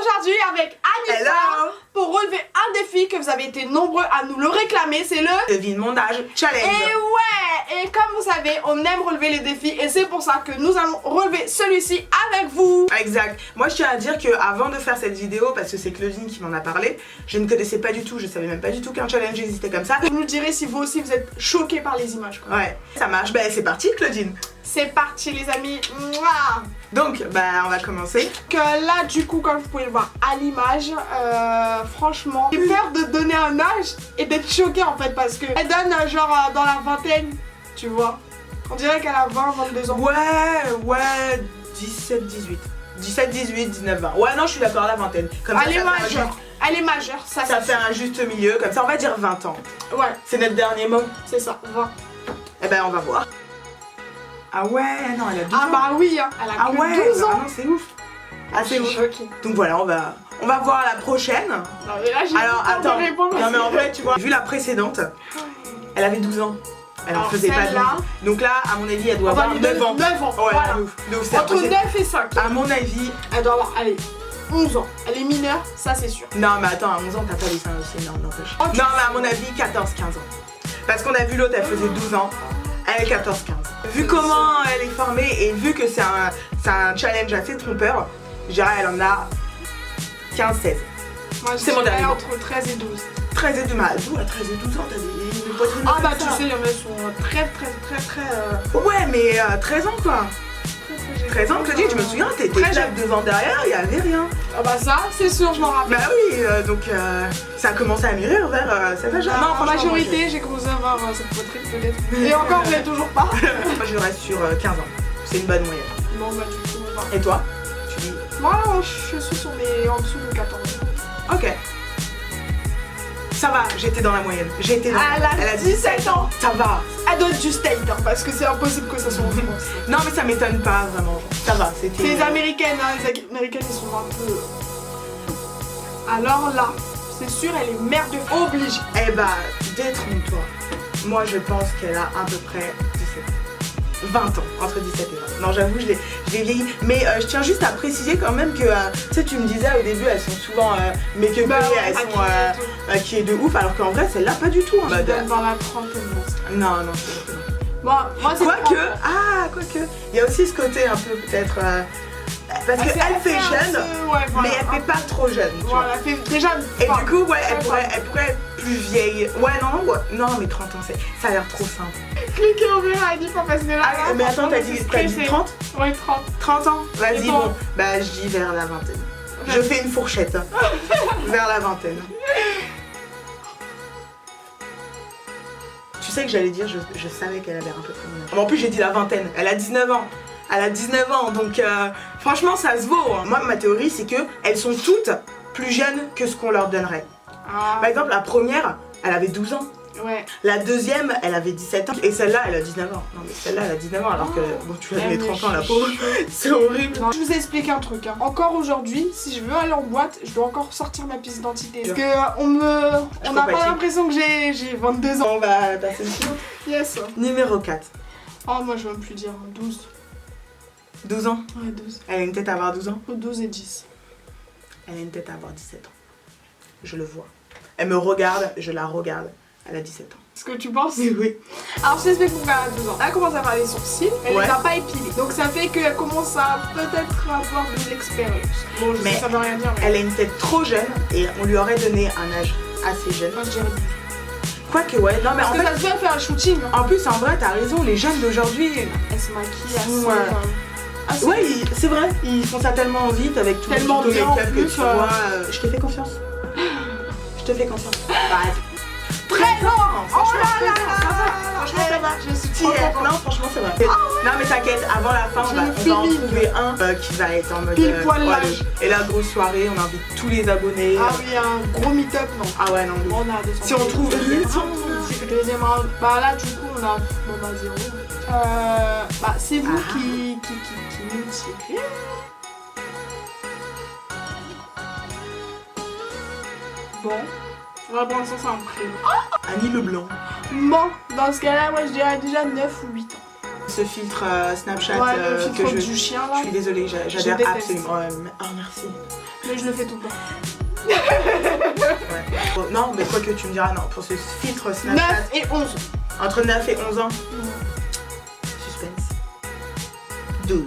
aujourd'hui avec Anissa pour relever un défi que vous avez été nombreux à nous le réclamer, c'est le Devine mon âge challenge. Et ouais, et comme vous savez, on aime relever les défis et c'est pour ça que nous allons relever celui-ci avec vous. Exact. Moi je tiens à dire que avant de faire cette vidéo, parce que c'est Claudine qui m'en a parlé, je ne connaissais pas du tout, je savais même pas du tout qu'un challenge existait comme ça. Vous nous direz si vous aussi vous êtes choqués par les images quoi. Ouais, ça marche. Bah c'est parti Claudine. C'est parti les amis. Mouah. Donc bah on va commencer. Que là du coup comme vous pouvez le voir à l'image, franchement j'ai peur de donner un âge et d'être choquée en fait parce que elle donne genre dans la vingtaine, tu vois. On dirait qu'elle a 20-22 ans. Ouais, 17, 18. 17, 18, 19, 20. Ouais non je suis d'accord, la vingtaine. Comme elle est majeure. Elle est majeure, ça fait un juste milieu, comme ça on va dire 20 ans. Ouais. C'est notre dernier mot. C'est ça, 20. Eh ben on va voir. Ah ouais, non elle a 12 ans. Ah bah oui, hein. Elle a que 12 ans. Ah non c'est ouf. Ah c'est ouf. Choquée. Donc voilà, on va voir la prochaine. Non mais là j'ai attends, non mais en vrai tu vois, vu la précédente, elle avait 12 ans. Elle en faisait pas 12. Donc là, à mon avis, elle doit avoir 9 ans. 9 ans, ouais, voilà. Donc, entre 9 et 5. À mon avis, elle doit avoir, allez, 11 ans. Elle est mineure, ça c'est sûr. Non mais attends, à 11 ans, t'as pas les seins aussi, non, n'empêche. Non mais à mon avis, 14-15 ans. Parce qu'on a vu l'autre, elle faisait 12 ans. Elle est 14-15. Vu comment elle est formée et vu que c'est un challenge assez trompeur, je dirais elle en a 15-16. Moi je dirais entre 13 et 12. 13 et 12, d'où à 13 et 12 ans, t'as des poitrines. Ah bah tu sais, il y en a qui sont très. Ouais mais 13 ans quoi. 13 ans, Claudine, je me souviens, t'étais là 2 ans derrière, il y avait rien. Ah bah ça, c'est sûr, je m'en rappelle. Bah oui, donc ça a commencé à mûrir vers cet âge-là. Non, en majorité, j'ai commencé à avoir cette poitrine peut-être. Et encore, je l'ai toujours pas. Moi, je reste sur 15 ans. C'est une bonne moyenne. Bon bah du coup, on va. Et toi? Tu dis? Moi, je suis sur mes en dessous de 14 ans. Ok. Ça va, j'étais dans la moyenne. Elle a 17 ans. Ça va. Elle doit être du state, hein, parce que c'est impossible que ça soit en France. Non mais ça m'étonne pas vraiment. Ça va, c'était... C'est les américaines, hein, les américaines ils sont un peu... Alors là, c'est sûr, elle est mère de obligée. Eh bah, détrompe-toi. Moi je pense qu'elle a à peu près 20 ans, entre 17 et 20. Non j'avoue, je l'ai vieilli. Mais je tiens juste à préciser quand même que, tu sais, tu me disais au début, elles sont souvent make-upées, elles sont maquillées de ouf, alors qu'en vrai, celle-là, pas du tout. Je donne dans la trentaine. Non. Bon, moi c'est quoique, il y a aussi ce côté un peu peut-être... parce qu'elle fait jeune, mais elle fait pas trop jeune. Voilà, elle fait déjà... Et du coup, ouais, elle pourrait être plus vieille. Ouais, non, mais 30 ans, ça a l'air trop simple. Cliquez au verre à pas parce que là... mais attends, t'as dit 30? Ouais, 30. 30 ans? Vas-y, bon, bah je dis vers la vingtaine. Je fais une fourchette. Vers la vingtaine. Tu sais que j'allais dire, je savais qu'elle avait un peu trop mon âge. En plus, j'ai dit la vingtaine. Elle a 19 ans. Elle a 19 ans, donc franchement, ça se vaut. Moi, ma théorie, c'est que elles sont toutes plus jeunes que ce qu'on leur donnerait. Par exemple, la première, elle avait 12 ans. Ouais. La deuxième, elle avait 17 ans. Et celle-là, elle a 19 ans. Non, mais celle-là, elle a 19 ans, alors que, bon, tu as mis 30 ans, la pauvre. C'est horrible. Non, je vous explique un truc. Hein. Encore aujourd'hui, si je veux aller en boîte, je dois encore sortir ma pièce d'identité. Parce que on n'a pas l'impression que j'ai 22 ans. On va passer le tour. Yes. Numéro 4. Oh, moi, je veux même plus dire 12. 12 ans? Ouais, 12. Elle a une tête à avoir 12 ans? 12 et 10. Elle a une tête à avoir 17 ans. Je le vois. Elle me regarde, je la regarde. Elle a 17 ans. Est-ce que tu penses? Oui. Alors je t'explique pourquoi elle a 12 ans. Elle commence à faire les sourcils, elle les a pas épilés. Donc ça fait qu'elle commence à peut-être avoir de l'expérience. Bon, je sais, ça veut rien dire. Mais... elle a une tête trop jeune et on lui aurait donné un âge assez jeune. Moi je dirais 12. Quoique ouais, non mais parce en que fait... ça se fait faire un shooting. Hein. En plus en vrai t'as raison, les jeunes d'aujourd'hui... Elles se maquillent assez... Ouais, c'est vrai, ils font ça tellement vite avec tout le make-up que tu vois. Je te fais confiance. Je te fais confiance. Bref. 13 ans. Oh là là. Franchement ça va. Je suis non franchement ça va. Non mais t'inquiète, avant la fin on va en trouver un qui va être en mode pile poil l'âge. Et la grosse soirée, on invite tous les abonnés. Ah oui, un gros meet-up non. Ah ouais non. On a des si on trouve deuxième round, bah là du coup on a bon bah 0. Bah c'est vous qui nous tirez. Bon. Ouais, pour l'instant, c'est un prénom. Annie Leblanc. Bon, dans ce cas-là, moi je dirais déjà 9 ou 8 ans. ce filtre Snapchat Ouais, le filtre que du chien je là. suis désolée, j'adore déteste. absolument. Oh merci. Mais je le fais tout le temps. Ouais. Bon, non, mais quoi que tu me diras, non, pour ce filtre Snapchat. 9 et 11. Entre 9 et 11 ans. Suspense. 12.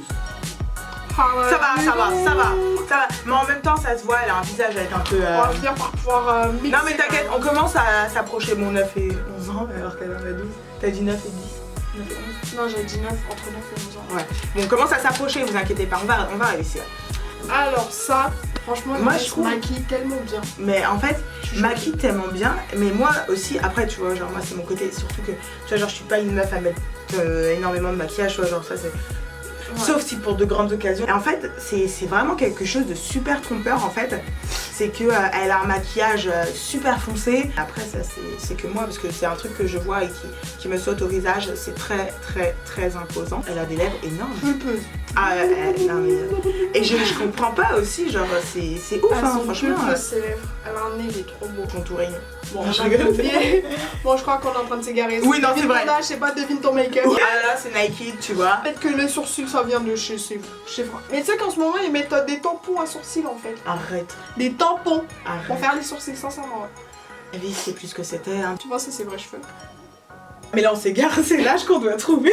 Ah ouais, Ça va, mais ça va, non. ça va, ça va. Mais en même temps, ça se voit, elle a un visage avec un peu. On va finir par pouvoir mixer. Non, mais t'inquiète, on commence à s'approcher. Mon 9 et 11 ans, alors qu'elle en a 12. T'as dit 9 et 10. 9 et 11. Non, j'ai dit 9, entre 9 et 11 ans. Ouais. Bon, on commence à s'approcher, vous inquiétez pas, on va réussir. Alors, ça, franchement, Moi, il je trouve- maquille tellement bien. Mais en fait, Je suis maquille tellement bien, mais moi aussi, après, tu vois, genre, moi, c'est mon côté, surtout que, tu vois, genre, je suis pas une meuf à mettre énormément de maquillage, tu vois, genre, ça, c'est. Ouais. Sauf si pour de grandes occasions. Et en fait, c'est vraiment quelque chose de super trompeur en fait. C'est que elle a un maquillage super foncé. Après ça c'est que moi parce que c'est un truc que je vois et qui me saute au visage. C'est très très très imposant. Elle a des lèvres énormes. Pulpeuse. Ah non mais et je comprends pas aussi genre c'est ouf Elles hein, sont franchement. pulpeuses, ses lèvres. Elle a un nez, il est trop beau. Contouring. Bon, Je on a rigole. oublié. Bon, je crois qu'on est en train de s'égarer. Oui, non, c'est Devine vrai. ton âge, je sais pas, devine ton make-up. Ah là c'est Nike tu vois. Peut-être que les sourcils, ça vient de chez Franck. Mais tu sais qu'en ce moment, ils mettent des tampons à sourcils en fait. Arrête. Des tampons pour Arrête. faire les sourcils, sincèrement. Ouais. La vie c'est plus ce que c'était hein. Tu vois, ça, c'est vrais cheveux. Mais là on s'égare, c'est l'âge qu'on doit trouver.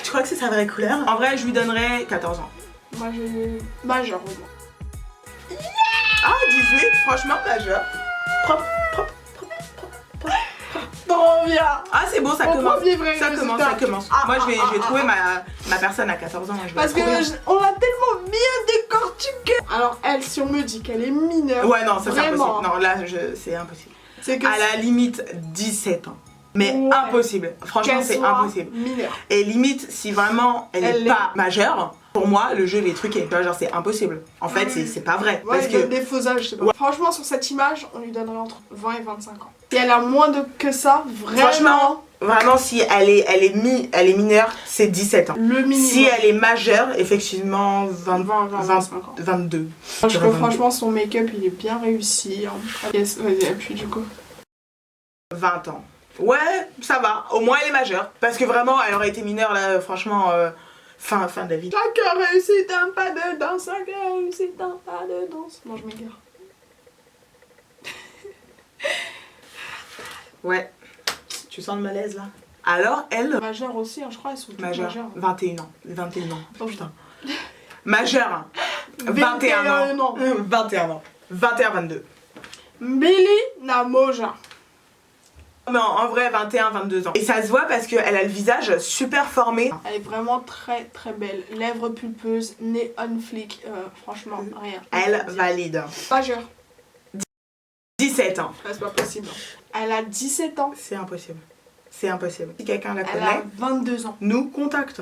Tu crois que c'est sa vraie couleur? En vrai je lui donnerais 14 ans. Moi, j'ai majeur au moins. Ah 18, franchement majeur. Propre, propre. Trop bien. Ah c'est bon ça Au commence. premier vrai Ça résultat. commence, ça commence. Ah, Moi je vais ah, trouver ma personne à 14 ans et je vais Parce que la trouver. on l'a tellement bien décortiqué. Alors elle, si on me dit qu'elle est mineure, Ouais non ça c'est vraiment. impossible. Non là c'est impossible. c'est que À la limite 17 ans. Mais Ouais. impossible. Franchement qu'elle c'est soit impossible. mineure. Et limite si vraiment elle Elle n'est pas majeure, pour moi le jeu il est truqué. Tu vois genre c'est impossible. En fait c'est pas vrai. Ouais, Parce il donne que des faux âges, je sais pas. Ouais. Franchement, sur cette image, on lui donnerait entre 20 et 25 ans. Si elle a moins que ça, vraiment, franchement, vraiment si elle est mineure, c'est 17 ans. le minimum. Si elle est majeure, effectivement 20, 25 ans. 22. Parce que franchement, son make-up, il est bien réussi. Yes, vas-y, appuie du coup. 20 ans. Ouais, ça va. Au moins elle est majeure. Parce que vraiment, elle aurait été mineure là, franchement, fin de la vie. Chacun réussit un pas de danse, chacun réussit un pas de danse. Non, je m'égare. Ouais. Tu sens le malaise là? Alors elle, Majeure aussi, hein, je crois, elles sont toutes majeure, majeures. 21 ans. 21 ans. Oh, Putain. Majeure, 21 ans. 21 ans. 21, 22. Billy Namoja. Non, en vrai, 21, 22 ans. Et ça se voit parce qu'elle a le visage super formé. Elle est vraiment très très belle. Lèvres pulpeuses, nez on flick, franchement, rien. Elle valide. Majeure. 17 ans. Ah, c'est pas possible. Elle a 17 ans. C'est impossible. C'est impossible. Si quelqu'un la Elle connaît, a 22 ans. nous contacte.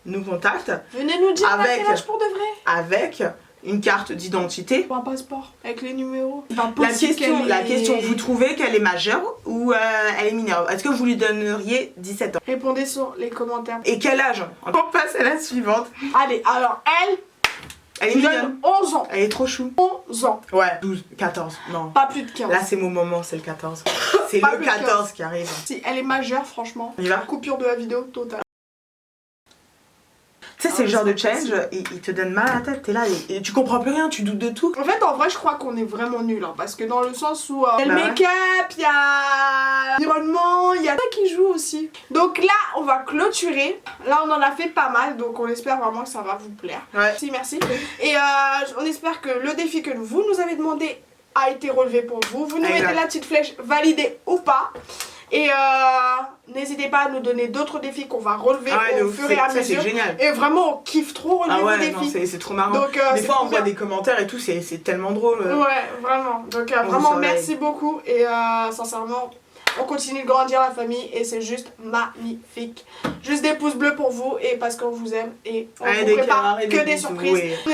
Nous contacte Venez nous dire à Avec- quel âge pour de vrai. avec une carte d'identité. Pour un passeport, avec les numéros. C'est pas La possible question, qu'elle ait- vous trouvez qu'elle est majeure ou elle est mineure? Est-ce que vous lui donneriez 17 ans? Répondez sur les commentaires. Et quel âge? On passe à la suivante. Allez, alors elle, Elle est je lui mineure. donne 11 ans. Elle est trop chou. 11 ans. Ouais, 12, 14, non. Pas plus de 15. Là c'est mon moment, c'est le 14. C'est Pas le plus de 14 qui arrive. Si elle est majeure, franchement, On y va? coupure de la vidéo totale. Tu sais, Ah c'est ouais, le genre de c'est pas challenge, il te donne mal à la tête, t'es là et tu comprends plus rien, tu doutes de tout. En fait, en vrai, je crois qu'on est vraiment nuls. Hein, parce que dans le sens où il y a le Bah ouais. make-up, il y a l'environnement, il y a ça qui joue aussi. Donc là, on va clôturer. Là, on en a fait pas mal. Donc on espère vraiment que ça va vous plaire. Ouais. Merci, merci. Et on espère que le défi que vous nous avez demandé a été relevé pour vous. Vous nous Exact. mettez la petite flèche validée ou pas. Et n'hésitez pas à nous donner d'autres défis qu'on va relever Ah ouais, au de ouf, fur et à ça c'est mesure. génial. Et vraiment, on kiffe trop relever Ah vos ouais, non, défis. c'est trop marrant. Donc, des c'est fois trop on voit bien. des commentaires et tout, c'est tellement drôle. Ouais, vraiment. Donc On vraiment surveille. merci beaucoup et sincèrement, on continue de grandir la famille et c'est juste magnifique. Juste des pouces bleus pour vous et parce qu'on vous aime et on Allez, vous des prépare cœurs et que des des bisous, surprises. ouais. On